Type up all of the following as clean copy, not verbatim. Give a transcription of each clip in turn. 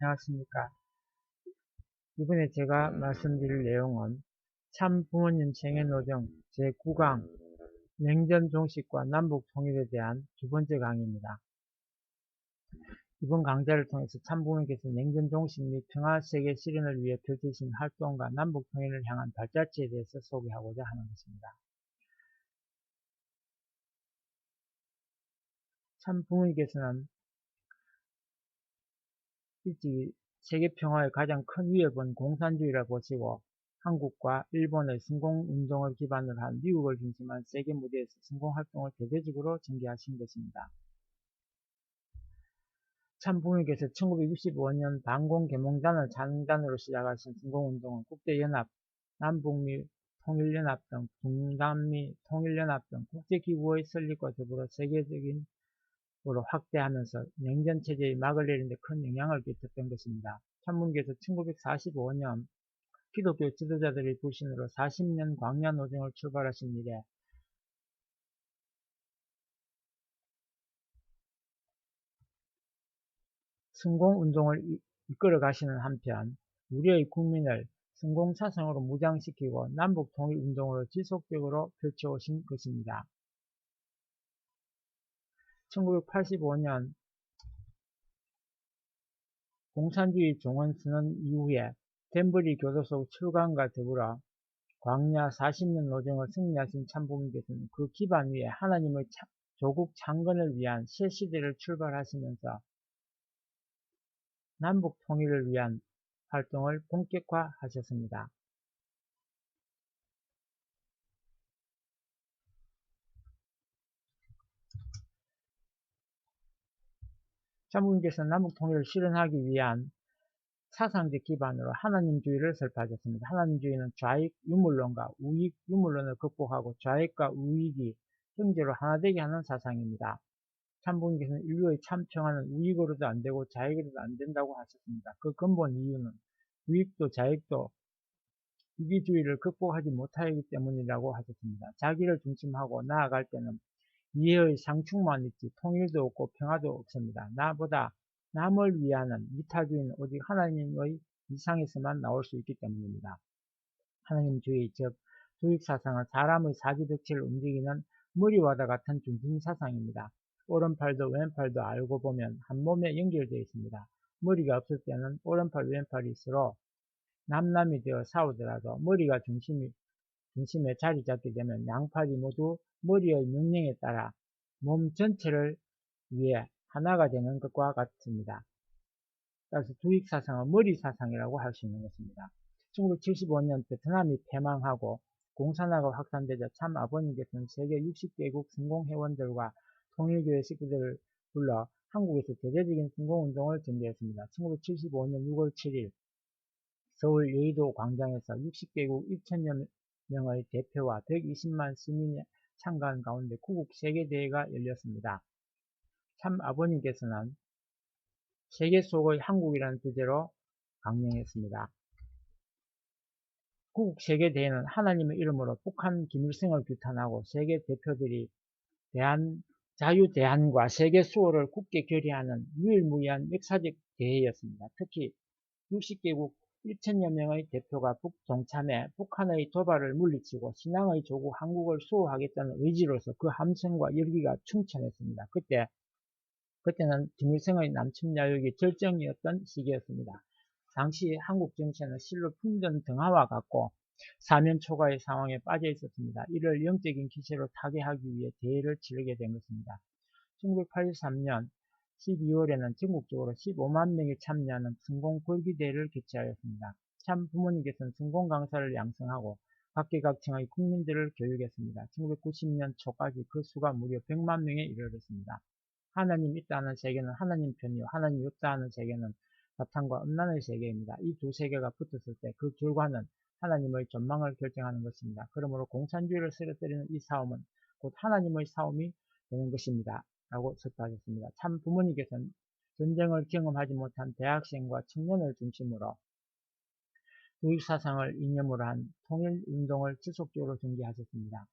안녕하십니까. 이번에 제가 말씀드릴 내용은 참부모님 생애노정 제9강 냉전 종식과 남북 통일에 대한 두 번째 강의입니다. 이번 강좌를 통해서 참부모님께서 냉전 종식 및 평화 세계 실현을 위해 펼치신 활동과 남북 통일을 향한 발자취에 대해서 소개하고자 하는 것입니다. 참부모님께서는 일찍이 세계 평화의 가장 큰 위협은 공산주의라 보시고 한국과 일본의 성공운동을 기반으로 한 미국을 중심한 세계 무대에서 성공활동을 대대적으로 전개하신 것입니다. 참부모님께서 1965년 반공개몽단을 창단으로 시작하신 성공운동은 국제연합, 남북미 통일연합 등 북남미 통일연합 등 국제기구의 설립과 더불어 세계적인 으로 확대하면서 냉전체제의 막을 내리는 데 큰 영향을 끼쳤던 것입니다. 참부모님께서 1945년 기독교 지도자들의 불신으로 40년 광야노정을 출발하신 이래 성공운동을 이끌어 가시는 한편 우리의 국민을 성공사상으로 무장시키고 남북통일운동으로 지속적으로 펼쳐오신 것입니다. 1985년 공산주의 종언선언 이후에 덴버리 교도소 출간과 더불어 광야 40년 노정을 승리하신 참부모님께서는 그 기반 위에 하나님의 조국 창건을 위한 새 시대를 출발하시면서 남북 통일을 위한 활동을 본격화하셨습니다. 참부모님께서는 남북 통일을 실현하기 위한 사상적 기반으로 하나님주의를 설파하셨습니다. 하나님주의는 좌익 유물론과 우익 유물론을 극복하고 좌익과 우익이 형제로 하나 되게 하는 사상입니다. 참부모님께서는 인류의 참평화는 우익으로도 안되고 좌익으로도 안된다고 하셨습니다. 그 근본 이유는 우익도 좌익도 이기주의를 극복하지 못하기 때문이라고 하셨습니다. 자기를 중심하고 나아갈 때는 이해의 상충만 있지 통일도 없고 평화도 없습니다. 나보다 남을 위하는 이타주의는 오직 하나님의 이상에서만 나올 수 있기 때문입니다. 하나님주의 즉 주익사상은 사람의 사지덕지를 움직이는 머리와도 같은 중심사상입니다. 오른팔도 왼팔도 알고 보면 한 몸에 연결되어 있습니다. 머리가 없을 때는 오른팔 왼팔이 서로 남남이 되어 싸우더라도 머리가 중심에 자리 잡게 되면 양팔이 모두 머리의 명령에 따라 몸 전체를 위해 하나가 되는 것과 같습니다. 따라서 주익사상은 머리사상이라고 할 수 있는 것입니다. 1975년 베트남이 패망하고 공산화가 확산되자 참아버님께서는 세계 60개국 성공회원들과 통일교회 식구들을 불러 한국에서 대대적인 성공운동을 전개했습니다. 1975년 6월 7일 서울 여의도 광장에서 60개국 1천여 명의 대표와 120만 시민이 참가한 가운데 구국 세계대회가 열렸습니다. 참 아버님께서는 세계 속의 한국이라는 주제로 강령했습니다. 구국 세계대회는 하나님의 이름으로 북한 김일성을 규탄하고 세계 대표들이 자유대한과 세계 수호를 굳게 결의하는 유일무이한 역사적 대회였습니다. 특히 60개국 1천여 명의 대표가 북동참해 북한의 도발을 물리치고 신앙의 조국 한국을 수호하겠다는 의지로서 그 함성과 열기가 충천했습니다. 그때는 김일성의 남침야욕이 절정이었던 시기였습니다. 당시 한국 정치는 실로 풍전 등화와 같고 사면초가의 상황에 빠져 있었습니다. 이를 영적인 기세로 타개하기 위해 대회를 치르게 된 것입니다. 1983년 12월에는 전국적으로 15만 명이 참여하는 성공궐기대회를 개최하였습니다. 참 부모님께서는 성공 강사를 양성하고 각계각층의 국민들을 교육했습니다. 1990년 초까지 그 수가 무려 100만 명에 이르렀습니다. 하나님 있다는 세계는 하나님 편이요 하나님 없다 하는 세계는 사탄과 음란의 세계입니다. 이 두 세계가 붙었을 때 그 결과는 하나님의 전망을 결정하는 것입니다. 그러므로 공산주의를 쓰러뜨리는 이 싸움은 곧 하나님의 싸움이 되는 것입니다. 라고 설파하셨습니다. 참 부모님께서는 전쟁을 경험하지 못한 대학생과 청년을 중심으로 주익사상을 이념으로 한 통일운동을 지속적으로 전개하셨습니다.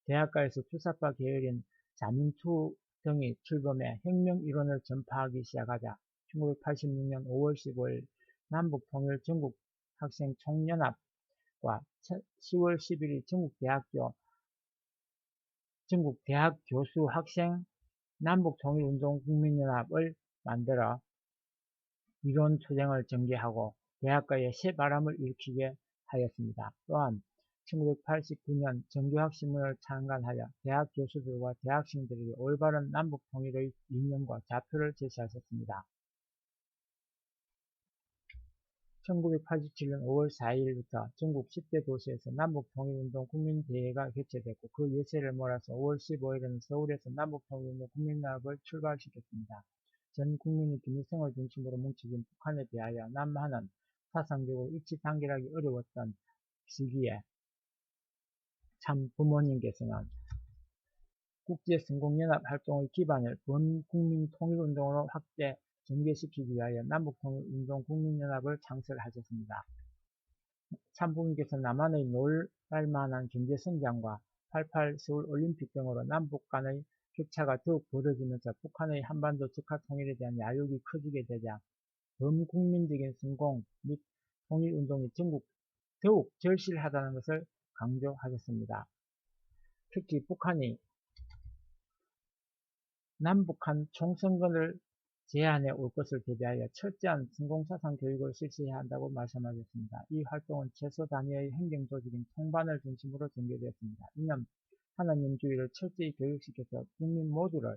대학가에서 투사파 계열인 자민투 등이 출범해 혁명 이론을 전파하기 시작하자 1986년 5월 15일 남북통일 전국학생총연합과 10월 11일 전국대학교수학생 남북통일운동국민연합을 만들어 이론투쟁을 전개하고 대학가에 새바람을 일으키게 하였습니다. 또한 1989년 정교학신문을 창간하여 대학 교수들과 대학생들에게 올바른 남북통일의 이념과 좌표를 제시하셨습니다. 1987년 5월 4일부터 전국 10대 도시에서 남북통일운동 국민대회가 개최됐고 그 예세를 몰아서 5월 15일에는 서울에서 남북통일운동 국민연합을 출발시켰습니다. 전 국민이 김일성을 중심으로 뭉쳐진 북한에 대하여 남한은 사상적으로 일치 단결하기 어려웠던 시기에 참 부모님께서는 국제성공연합 활동의 기반을 범국민통일운동으로 확대 전개시키기 위하여 남북통일운동 국민연합을 창설하셨습니다. 참부모님께서 남한의 놀랄만한 경제성장과 88 서울올림픽 등으로 남북 간의 격차가 더욱 벌어지면서 북한의 한반도 적화통일에 대한 야욕이 커지게 되자 범국민적인 성공 및 통일운동이 더욱 절실하다는 것을 강조하셨습니다. 특히 북한이 남북한 총선거를 제안해 올 것을 대비하여 철저한 성공사상 교육을 실시해야 한다고 말씀하셨습니다. 이 활동은 최소 단위의 행정조직인 통반을 중심으로 전개되었습니다. 이는 하나님주의를 철저히 교육시켜서 국민 모두를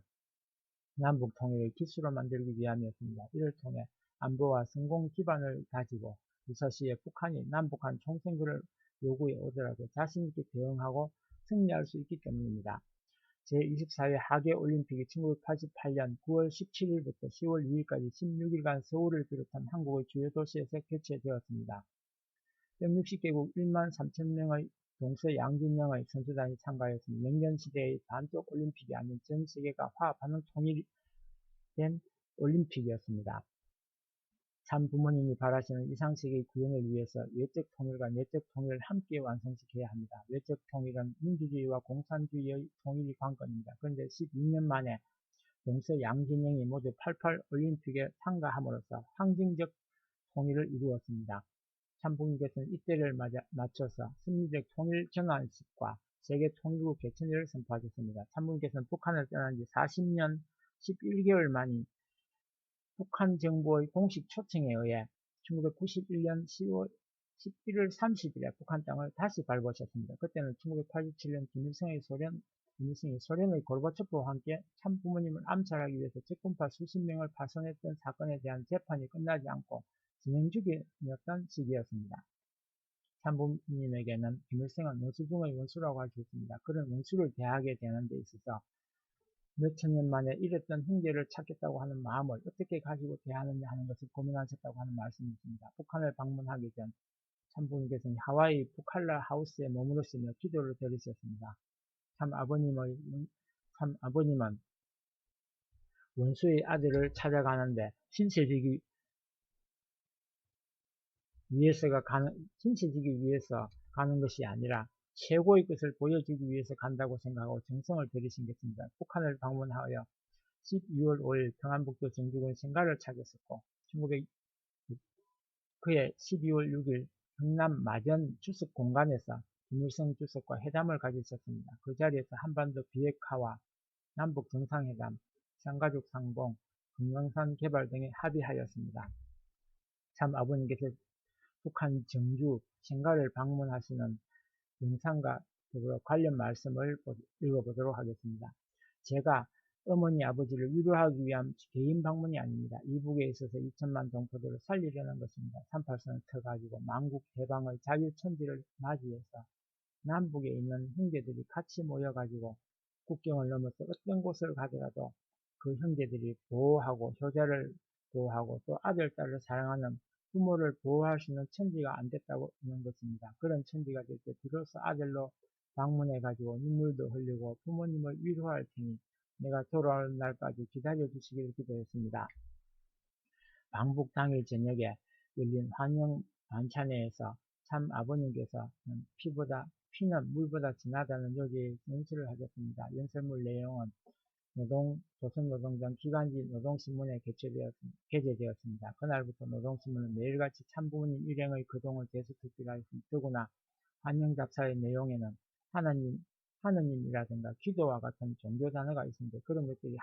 남북통일의 기수로 만들기 위함이었습니다. 이를 통해 안보와 성공 기반을 가지고 유사시에 북한이 남북한 총선거를 요구해 오더라도 자신있게 대응하고 승리할 수 있기 때문입니다. 제24회 하계올림픽이 1988년 9월 17일부터 10월 2일까지 16일간 서울을 비롯한 한국의 주요 도시에서 개최되었습니다. 160개국 1만 3천명의 동서 양진명의 선수단이 참가하였으며 냉전시대의 반쪽 올림픽이 아닌 전 세계가 화합하는 통일된 올림픽이었습니다. 참 부모님이 바라시는 이상세계의 구현을 위해서 외적 통일과 내적 통일을 함께 완성시켜야 합니다. 외적 통일은 민주주의와 공산주의의 통일이 관건입니다. 그런데 12년 만에 동서 양진영이 모두 88 올림픽에 참가함으로써 상징적 통일을 이루었습니다. 참 부모님께서는 이때를 맞춰서 승리적 통일 전환식과 세계 통일국 개천일을 선포하셨습니다. 참 부모님께서는 북한을 떠난 지 40년 11개월 만인 북한 정부의 공식 초청에 의해 1991년 10월 11월 30일에 북한 땅을 다시 밟으셨습니다. 그때는 1987년 김일성이 소련의 고르바초프와 함께 참 부모님을 암살하기 위해서 적군파 수십 명을 파손했던 사건에 대한 재판이 끝나지 않고 진행 중이었던 시기였습니다. 참 부모님에게는 김일성은 원수 중의 원수라고 할 수 있습니다. 그런 원수를 대하게 되는 데 있어서 몇천 년 만에 잃었던 형제를 찾겠다고 하는 마음을 어떻게 가지고 대하느냐 하는 것을 고민하셨다고 하는 말씀이 있습니다. 북한을 방문하기 전 참부님께서는 하와이 부칼라 하우스에 머무르시며 기도를 드리셨습니다. 참 아버님은 원수의 아들을 찾아가는데 신세지기 위해서 가는 것이 아니라 최고의 것을 보여주기 위해서 간다고 생각하고 정성을 들이신 것입니다. 북한을 방문하여 12월 5일 평안북도 정주군 생가를 찾았었고 그해 12월 6일 경남 마전 주석 공간에서 김일성 주석과 회담을 가지셨습니다. 그 자리에서 한반도 비핵화와 남북 정상회담, 상가족 상봉, 금강산 개발 등에 합의하였습니다. 참 아버님께서 북한 정주 생가를 방문하시는 영상과 더불어 관련 말씀을 읽어보도록 하겠습니다. 제가 어머니 아버지를 위로하기 위한 개인 방문이 아닙니다. 이북에 있어서 2천만 동포들을 살리려는 것입니다. 38선을 터가지고 만국 대방의 자유천지를 맞이해서 남북에 있는 형제들이 같이 모여가지고 국경을 넘어서 어떤 곳을 가더라도 그 형제들이 보호하고 효자를 보호하고 또 아들, 딸을 사랑하는 부모를 보호할 수 있는 천지가 안 됐다고 하는 것입니다. 그런 천지가 될 때 비로소 아들로 방문해가지고 눈물도 흘리고 부모님을 위로할 테니 내가 돌아오는 날까지 기다려 주시기를 기도했습니다. 방북 당일 저녁에 열린 환영 만찬회에서 참 아버님께서는 피는 물보다 진하다는 요지의 연설을 하셨습니다. 연설문 내용은 조선노동당 기간지 노동신문에 게재되었습니다. 그날부터 노동신문은 매일같이 참부모님 일행의 거동을 계속 듣기로 하였습니다. 더구나 환영잡사의 내용에는 하느님이라든가 기도와 같은 종교 단어가 있었는데 그런 것들이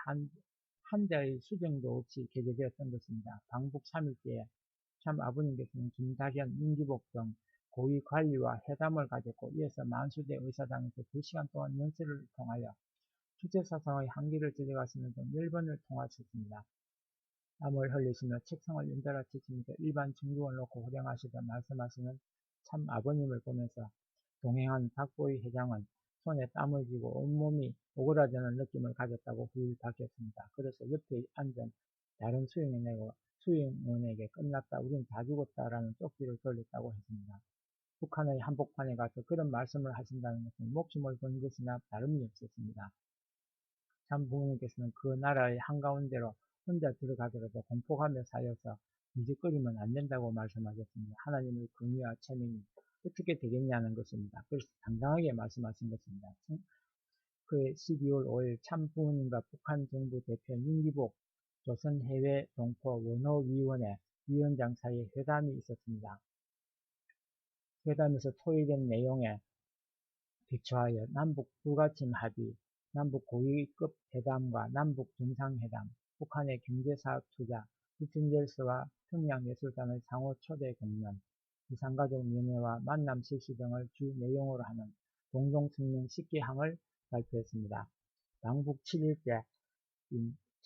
한자의 수정도 없이 게재되었던 것입니다. 방북 3일째에 참 아버님께서는 김다현, 윤기복 등 고위 관리와 회담을 가졌고 이어서 만수대 의사당에서 2시간 동안 연설을 통하여 주체사상의 한계를 지적하시는 등 10번을 통하셨습니다. 땀을 흘리시며 책상을 연달아 치시면서 일반 정중을 놓고 호령하시다 말씀하시는 참 아버님을 보면서 동행한 박보희 회장은 손에 땀을 쥐고 온몸이 오그라드는 느낌을 가졌다고 후일 밝혔습니다. 그래서 옆에 앉은 다른 수행원에게 끝났다, 우린 다 죽었다라는 쪽지를 돌렸다고 했습니다. 북한의 한복판에 가서 그런 말씀을 하신다는 것은 목숨을 건 것이나 다름이 없었습니다. 참 부모님께서는 그 나라의 한가운데로 혼자 들어가더라도 공포감에 쌓여서 미적거리면 안 된다고 말씀하셨습니다. 하나님의 긍휼과 체면이 어떻게 되겠냐는 것입니다. 그래서 당당하게 말씀하신 것입니다. 그해 12월 5일 참 부모님과 북한 정부 대표 윤기복 조선해외 동포 원호위원회 위원장 사이에 회담이 있었습니다. 회담에서 토의된 내용에 비추하여 남북 불가침 합의, 남북 고위급 회담과 남북 정상회담, 북한의 경제사업 투자, 리튼젤스와 평양예술단의 상호 초대 공연, 이산가족연회와 만남 실시 등을 주 내용으로 하는 공동성명 10개항을 발표했습니다. 방북 7일째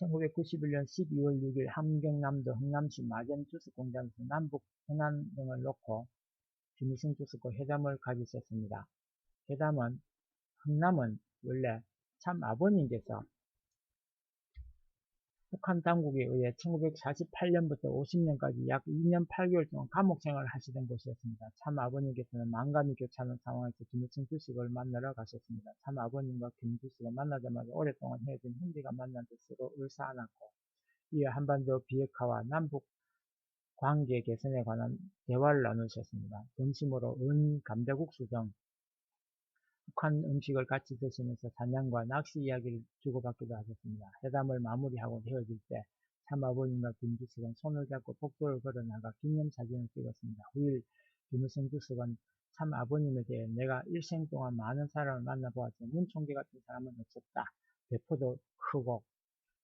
1991년 12월 6일 함경남도 흥남시 마전주스공장에서 남북 현안 등을 놓고 김일성 주석과 회담을 가지셨습니다. 흥남은 원래 참 아버님께서 북한 당국에 의해 1948년부터 50년까지 약 2년 8개월 동안 감옥 생활을 하시던 곳이었습니다. 참 아버님께서는 만감이 교차하는 상황에서 김일성 주석을 만나러 가셨습니다. 참 아버님과 김 주석은 만나자마자 오랫동안 헤어진 형제가 만난 듯 서로 을사안았고 이어 한반도 비핵화와 남북 관계 개선에 관한 대화를 나누셨습니다. 점심으로 감자국수 등 북한 음식을 같이 드시면서 사냥과 낚시 이야기를 주고받기도 하셨습니다. 회담을 마무리하고 헤어질 때 참아버님과 김주석은 손을 잡고 복도를 걸어나가 기념사진을 찍었습니다. 후일 김일성 주석은 참 아버님에 대해 내가 일생 동안 많은 사람을 만나보았지만 문총기 같은 사람은 없었다. 배포도 크고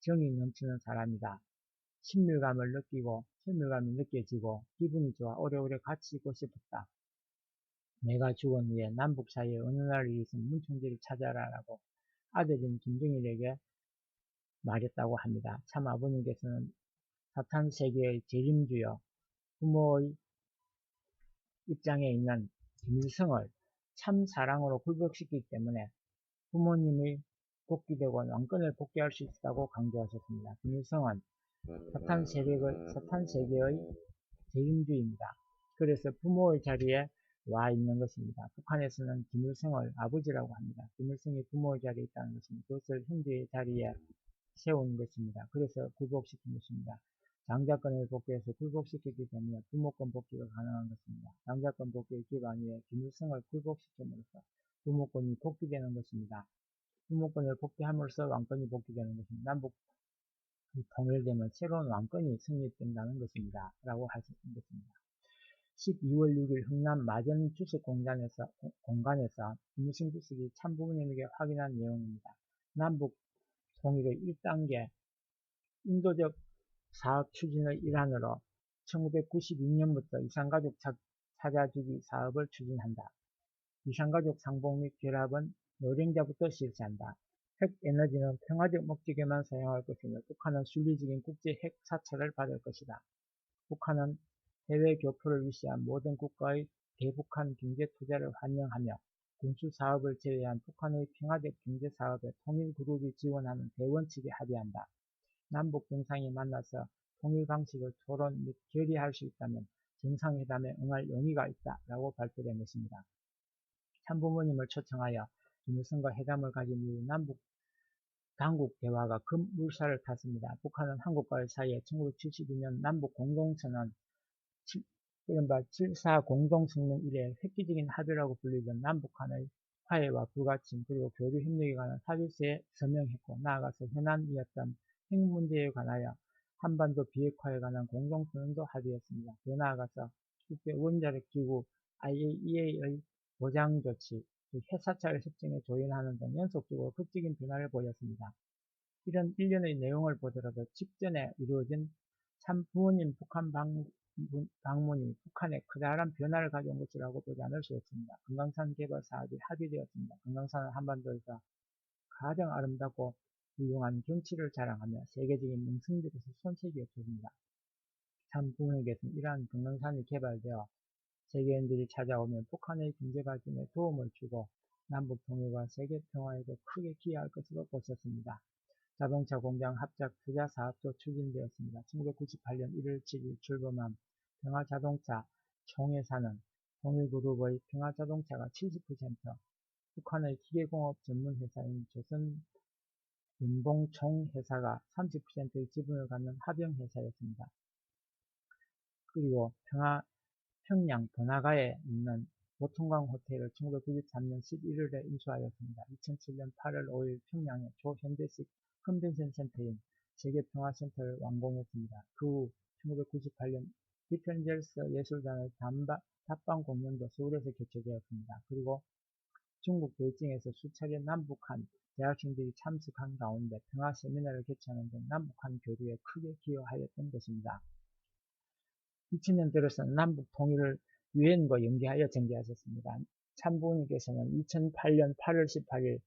정이 넘치는 사람이다. 친밀감이 느껴지고 기분이 좋아 오래오래 같이 있고 싶었다. 내가 죽은 후에 남북 사이에 어느 날 일이 있으면 문총기를 찾아라라고 아들인 김정일에게 말했다고 합니다. 참 아버님께서는 사탄 세계의 재림주여 부모의 입장에 있는 김일성을 참 사랑으로 굴복시키기 때문에 부모님의 복귀되고 왕권을 복귀할 수 있다고 강조하셨습니다. 김일성은 사탄 세계의 재림주입니다. 그래서 부모의 자리에 와 있는 것입니다. 북한에서는 김일성을 아버지라고 합니다. 김일성이 부모의 자리에 있다는 것입니다. 그것을 형제의 자리에 세운 것입니다. 그래서 굴복시킨 것입니다. 장자권을 복귀해서 굴복시켰기 때문에 부모권 복귀가 가능한 것입니다. 장자권 복귀의 기반 위에 김일성을 굴복시킴으로써 부모권이 복귀되는 것입니다. 부모권을 복귀함으로써 왕권이 복귀되는 것입니다. 남북 통일되면 새로운 왕권이 성립된다는 것입니다. 라고 하신 것입니다. 12월 6일 흥남 마전 주석 공간에서 김일성 주석이 참부모님에게 확인한 내용입니다. 남북 통일의 1단계 인도적 사업 추진의 일환으로 1992년부터 이산가족 찾아주기 사업을 추진한다. 이산가족 상봉 및 결합은 노령자부터 실시한다. 핵에너지는 평화적 목적에만 사용할 것이며 북한은 순리적인 국제 핵 사찰을 받을 것이다. 북한은 해외 교포를 위시한 모든 국가의 대북한 경제 투자를 환영하며 군수 사업을 제외한 북한의 평화적 경제 사업에 통일 그룹이 지원하는 대원칙에 합의한다. 남북 정상이 만나서 통일 방식을 토론 및 결의할 수 있다면 정상회담에 응할 용의가 있다. 라고 발표된 것입니다. 참부모님을 초청하여 김일성과 회담을 가진 이후 남북 당국 대화가 급물살을 탔습니다. 북한은 한국과의 사이에 1972년 남북 공동선언 이른바 7.4 공동성명 이래 획기적인 합의라고 불리던 남북한의 화해와 불가침 그리고 교류 협력에 관한 사실서에 서명했고 나아가서 현안이었던 핵 문제에 관하여 한반도 비핵화에 관한 공동선언도 합의했습니다. 더 나아가서 국제 원자력 기구 IAEA의 보장 조치, 즉 핵사찰 협정에 조인하는 등 연속적으로 극적인 변화를 보였습니다. 이런 일련의 내용을 보더라도 직전에 이루어진 참 부모님 북한 방문이 북한에 커다란 변화를 가져온 것이라고 보지 않을 수 없습니다. 금강산 개발 사업이 합의되었습니다. 금강산은 한반도에서 가장 아름답고 훌륭한 경치를 자랑하며 세계적인 명승지로서 손색이 없습니다. 참 부모님께서는 이러한 금강산이 개발되어 세계인들이 찾아오면 북한의 경제 발전에 도움을 주고 남북 통일과 세계 평화에도 크게 기여할 것으로 보셨습니다. 자동차 공장 합작 투자 사업도 추진되었습니다. 1998년 1월 7일 출범한 평화자동차 총회사는 통일그룹의 평화자동차가 70%, 북한의 기계공업 전문 회사인 조선연봉총회사가 30%의 지분을 갖는 합영회사였습니다. 그리고 평양 번화가에 있는 보통강 호텔을 1993년 11월에 인수하였습니다. 2007년 8월 5일 평양의 조현대식 컨벤션 센터인 세계평화센터를 완공했습니다. 그 후 1998년 디펜젤스 예술단의 답방 공연도 서울에서 개최되었습니다. 그리고 중국 베이징에서 수차례 남북한 대학생들이 참석한 가운데 평화 세미나를 개최하는 등 남북한 교류에 크게 기여하였던 것입니다. 2000년 들어서는 남북 통일을 유엔과 연계하여 전개하셨습니다. 참부님께서는 2008년 8월 18일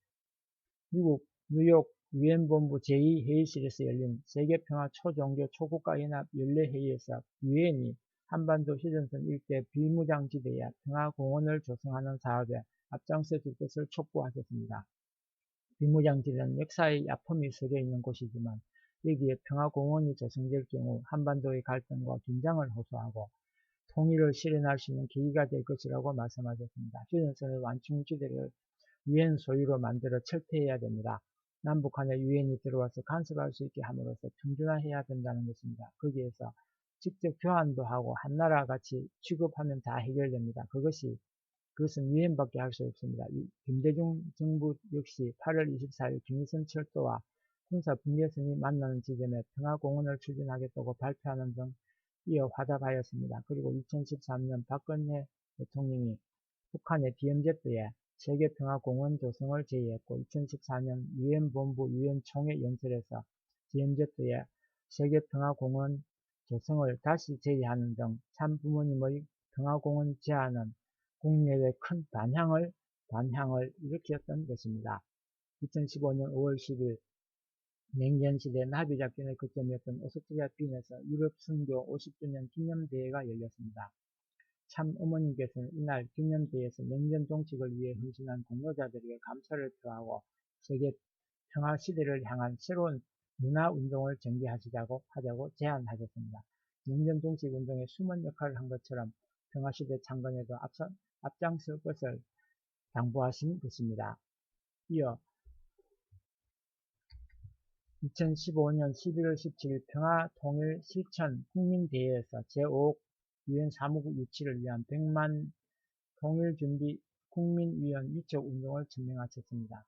미국 뉴욕 유엔본부 제2회의실에서 열린 세계평화 초종교 초국가연합 연례회의에서 유엔이 한반도 휴전선 일대 비무장지대에 평화공원을 조성하는 사업에 앞장서 줄 것을 촉구하셨습니다. 비무장지대는 역사의 아픔이 서려 있는 곳이지만 여기에 평화공원이 조성될 경우 한반도의 갈등과 긴장을 호소하고 통일을 실현할 수 있는 계기가 될 것이라고 말씀하셨습니다. 휴전선의 완충지대를 유엔 소유로 만들어 철폐해야 됩니다. 남북한에 유엔이 들어와서 간섭할 수 있게 함으로써 평준화해야 된다는 것입니다. 거기에서 직접 교환도 하고 한나라 같이 취급하면 다 해결됩니다. 그것은 유엔밖에 할 수 없습니다. 김대중 정부 역시 8월 24일 김일성 철도와 군사 분계선이 만나는 지점에 평화공원을 추진하겠다고 발표하는 등 이어 화답하였습니다. 그리고 2013년 박근혜 대통령이 북한의 비엠제트에 세계평화공원 조성을 제의했고 2014년 유엔본부 유엔총회 연설에서 비엠제트에 세계평화공원 조성을 다시 제의하는 등 참부모님의 평화공원 제안은 국내외 큰 반향을 일으켰던 것입니다. 2015년 5월 10일 냉전시대 나비작전의 거점이었던 오스트리아 빈에서 유럽 선교 50주년 기념대회가 열렸습니다. 참 어머님께서는 이날 기념대회에서 냉전 종식을 위해 헌신한 공로자들에게 감사를 표하고 세계 평화 시대를 향한 새로운 문화운동을 전개하자고 제안하셨습니다. 냉전 종식 운동에 숨은 역할을 한 것처럼 평화시대 창건에도 앞장설 것을 당부하신 것입니다. 이어 2015년 11월 17일 평화통일 실천 국민대회에서 제5억 유엔 사무국 유치를 위한 100만 통일준비 국민위원 위촉 운동을 천명하셨습니다.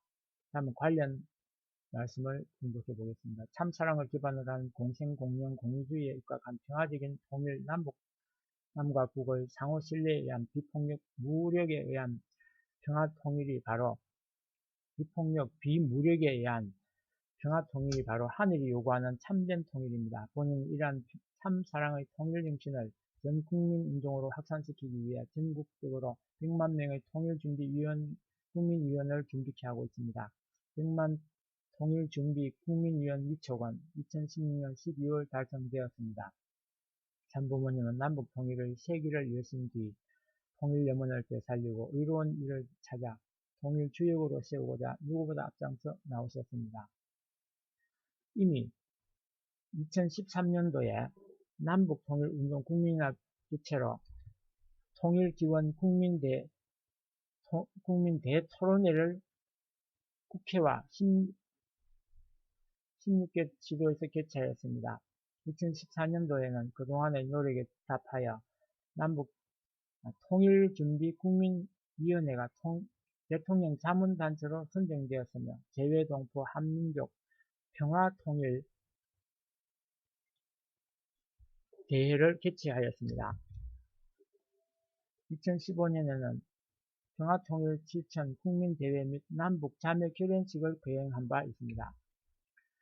다음은 관련 말씀을 분석해 보겠습니다. 참사랑을 기반으로 한 공생공명 공유주의에 입각한 평화적인 통일 남과 북의 상호 신뢰에 의한 무력에 의한 평화통일이 바로 비무력에 의한 평화통일이 바로 하늘이 요구하는 참된 통일입니다. 본인은 이러한 참사랑의 통일정신을 전국민운동으로 확산시키기 위해 전국적으로 100만 명의 국민위원을 준비케 하고 있습니다. 100만 통일준비 국민위원 위촉은 2016년 12월 달성되었습니다. 참부모님은 남북통일의 세기를 여신 뒤 통일염원을 되살리고 의로운 일을 찾아 통일주역으로 세우고자 누구보다 앞장서 나오셨습니다. 이미 2013년도에 남북통일운동 국민연합 주체로 통일기원 국민대토론회를 국회와 16개 지도에서 개최하였습니다. 2014년도에는 그동안의 노력에 답하여 남북 통일준비 국민위원회가 대통령 자문단체로 선정되었으며 재외동포 한민족 평화통일 대회를 개최하였습니다. 2015년에는 평화통일 실천 국민대회 및 남북 자매 결연식을 거행한 바 있습니다.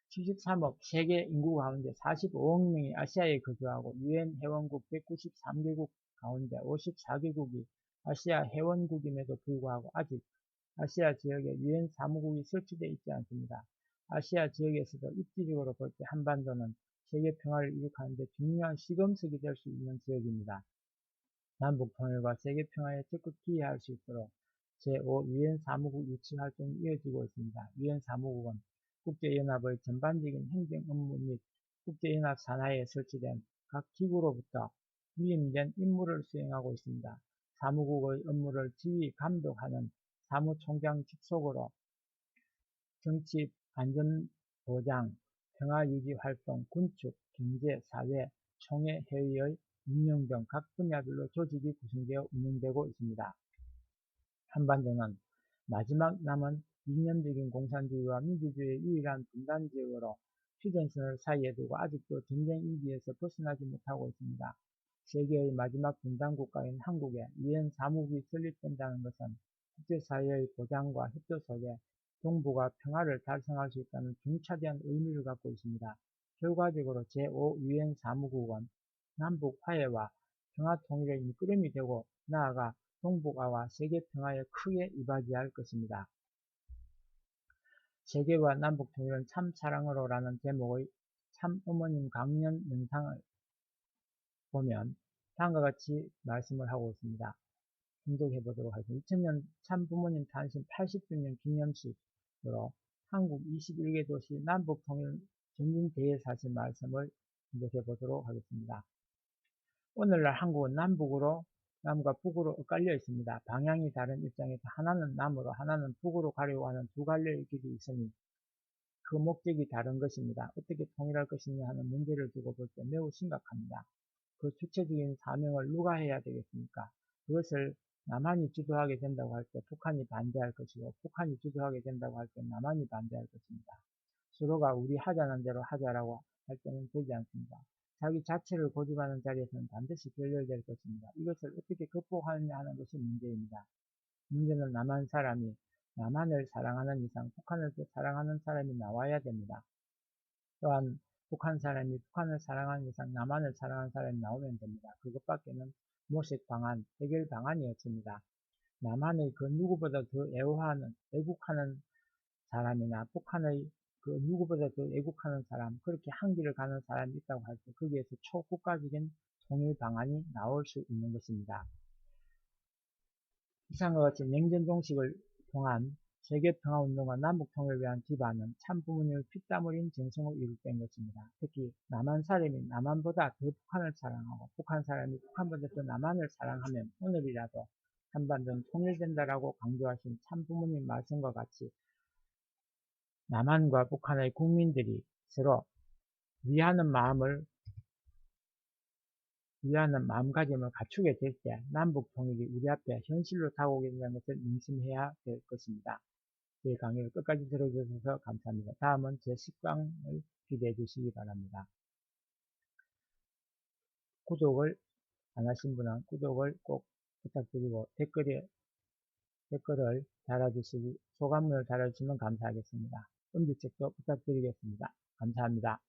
73억 세계 인구 가운데 45억 명이 아시아에 거주하고 유엔 회원국 193개국 가운데 54개국이 아시아 회원국임에도 불구하고 아직 아시아 지역에 유엔 사무국이 설치되어 있지 않습니다. 아시아 지역에서도 입지적으로 볼 때 한반도는 세계 평화를 이룩하는 데 중요한 시금석이 될 수 있는 지역입니다. 남북 통일과 세계 평화에 적극 기여할 수 있도록 제5 유엔 사무국 유치 활동이 이어지고 있습니다. 유엔 사무국은 국제연합의 전반적인 행정 업무 및 국제연합 산하에 설치된 각 기구로부터 위임된 임무를 수행하고 있습니다. 사무국의 업무를 지휘, 감독하는 사무총장 직속으로 정치, 안전보장, 평화유지 활동, 군축, 경제, 사회, 총회, 회의의 운영 등 각 분야별로 조직이 구성되어 운영되고 있습니다. 한반도는 마지막 남은 이념적인 공산주의와 민주주의의 유일한 분단지역으로 휴전선을 사이에 두고 아직도 전쟁 위기에서 벗어나지 못하고 있습니다. 세계의 마지막 분단국가인 한국에 유엔 사무국이 설립된다는 것은 국제사회의 보장과 협조 속에 동북아 평화를 달성할 수 있다는 중차대한 의미를 갖고 있습니다. 결과적으로 제5 유엔 사무국은 남북 화해와 평화 통일의 밑거름이 되고 나아가 동북아와 세계 평화에 크게 이바지할 것입니다. 세계와 남북 통일은 참 사랑으로 라는 제목의 참 어머님 강연 영상을 보면 다음과 같이 말씀을 하고 있습니다. 공독해 보도록 하겠습니다. 2000년 참 부모님 탄신 80주년 기념식으로 한국 21개 도시 남북 통일 전진 대회 사실 말씀을 공독해 보도록 하겠습니다. 오늘날 한국은 남과 북으로 엇갈려 있습니다. 방향이 다른 입장에서 하나는 남으로 하나는 북으로 가려고 하는 두 갈래의 길이 있으니 그 목적이 다른 것입니다. 어떻게 통일할 것이냐 하는 문제를 두고 볼 때 매우 심각합니다. 그 주체적인 사명을 누가 해야 되겠습니까? 그것을 남한이 주도하게 된다고 할 때 북한이 반대할 것이고 북한이 주도하게 된다고 할 때 남한이 반대할 것입니다. 서로가 우리 하자는 대로 하자라고 할 때는 되지 않습니다. 자기 자체를 고집하는 자리에서는 반드시 결렬될 것입니다. 이것을 어떻게 극복하느냐 하는 것이 문제입니다. 문제는 남한 사람이 남한을 사랑하는 이상 북한을 사랑하는 사람이 나와야 됩니다. 또한 북한 사람이 북한을 사랑하는 이상 남한을 사랑하는 사람이 나오면 됩니다. 그것밖에는 모색 방안, 해결 방안이 없습니다. 남한의 그 누구보다 더 애국하는 사람이나 북한의 그 누구보다 더 애국하는 사람, 그렇게 한 길을 가는 사람이 있다고 할 때 거기에서 초국가적인 통일 방안이 나올 수 있는 것입니다. 이상과 같이 냉전 종식을 통한 세계평화운동과 남북통일을 위한 기반은 참 부모님의 피땀 흘린 정성으로 이룩된 것입니다. 특히 남한 사람이 남한보다 더 북한을 사랑하고 북한 사람이 북한보다 더 남한을 사랑하면 오늘이라도 한반도는 통일된다라고 강조하신 참 부모님 말씀과 같이 남한과 북한의 국민들이 서로 위하는 마음가짐을 갖추게 될 때 남북 통일이 우리 앞에 현실로 다가오게 된다는 것을 명심해야 될 것입니다. 제 강의를 끝까지 들어주셔서 감사합니다. 다음은 제 10강을 기대해 주시기 바랍니다. 구독을 안 하신 분은 구독을 꼭 부탁드리고 댓글을 달아주시기, 소감문을 달아주시면 감사하겠습니다. 엄지척도 부탁드리겠습니다. 감사합니다.